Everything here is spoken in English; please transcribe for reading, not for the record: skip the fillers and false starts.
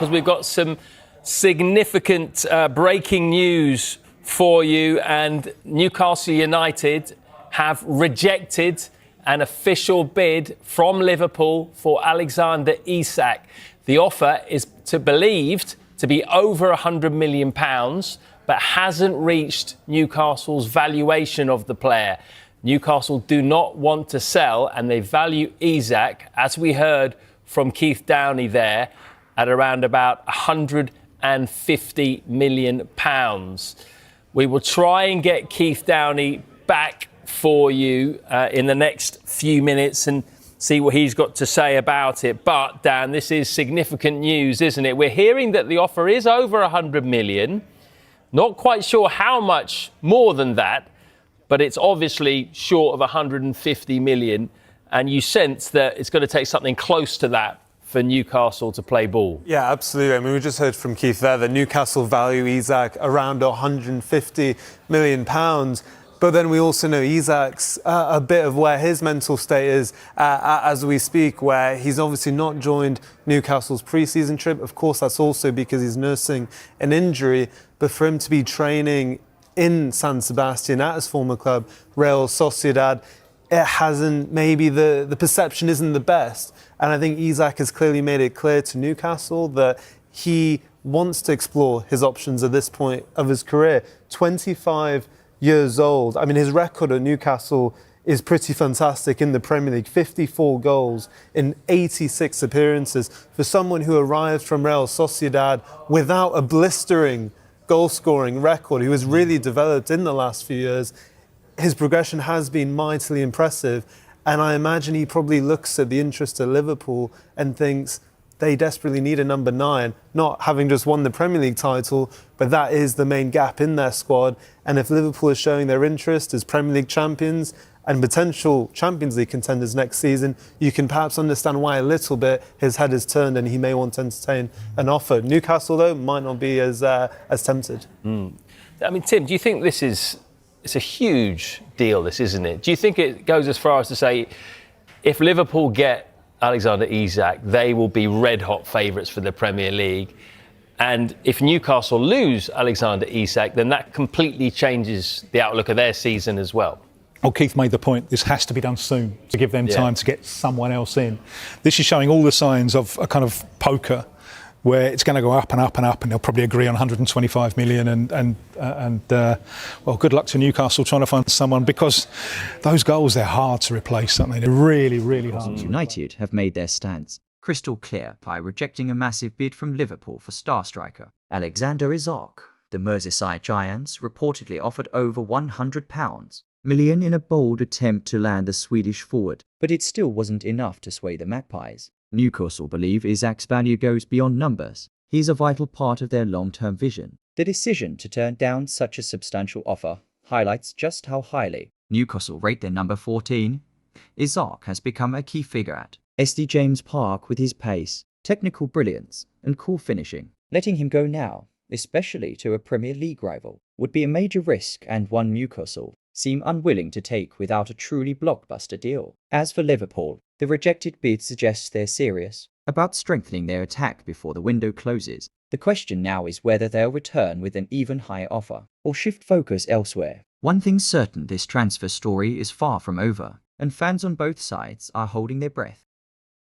because we've got some significant breaking news for you, and Newcastle United have rejected an official bid from Liverpool for Alexander Isak. The offer is believed to be over £100 million, but hasn't reached Newcastle's valuation of the player. Newcastle do not want to sell, and they value Isak, as we heard from Keith Downey there, at around about £150 million. We will try and get Keith Downey back for you in the next few minutes and see what he's got to say about it. But, Dan, this is significant news, isn't it? We're hearing that the offer is over £100 million. Not quite sure how much more than that, but it's obviously short of £150 million. And you sense that it's going to take something close to that for Newcastle to play ball. Yeah, absolutely. I mean, we just heard from Keith there that Newcastle value Isak around £150 million. But then we also know Isak's a bit of where his mental state is as we speak, where he's obviously not joined Newcastle's pre-season trip. Of course, that's also because he's nursing an injury. But for him to be training in San Sebastian at his former club, Real Sociedad, it hasn't, maybe the perception isn't the best. And I think Isak has clearly made it clear to Newcastle that he wants to explore his options at this point of his career. 25 years old. I mean, his record at Newcastle is pretty fantastic in the Premier League. 54 goals in 86 appearances. For someone who arrived from Real Sociedad without a blistering goal-scoring record, who has really developed in the last few years, his progression has been mightily impressive. And I imagine he probably looks at the interest of Liverpool and thinks they desperately need a number 9, not having just won the Premier League title, but that is the main gap in their squad. And if Liverpool is showing their interest as Premier League champions and potential Champions League contenders next season, you can perhaps understand why a little bit his head has turned and he may want to entertain an offer. Newcastle, though, might not be as tempted. I mean, Tim, do you think it's a huge deal, this, isn't it? Do you think it goes as far as to say, if Liverpool get Alexander Isak, they will be red-hot favourites for the Premier League? And if Newcastle lose Alexander Isak, then that completely changes the outlook of their season as well. Well, Keith made the point, this has to be done soon to give them time to get someone else in. This is showing all the signs of a kind of poker where it's going to go up and up and up, and they'll probably agree on 125 million. Well, good luck to Newcastle trying to find someone, because those goals, they're hard to replace, aren't they? They're really, really hard. United have made their stance crystal clear by rejecting a massive bid from Liverpool for star striker Alexander Isak. The Merseyside Giants reportedly offered over £100 million in a bold attempt to land the Swedish forward, but it still wasn't enough to sway the Magpies. Newcastle believe Isak's value goes beyond numbers. He's a vital part of their long-term vision. The decision to turn down such a substantial offer highlights just how highly Newcastle rate their number 14. Isak has become a key figure at SD James Park with his pace, technical brilliance, and cool finishing. Letting him go now, especially to a Premier League rival, would be a major risk, and one Newcastle seem unwilling to take without a truly blockbuster deal. As for Liverpool, the rejected bid suggests they're serious about strengthening their attack before the window closes. The question now is whether they'll return with an even higher offer or shift focus elsewhere. One thing's certain, this transfer story is far from over, and fans on both sides are holding their breath.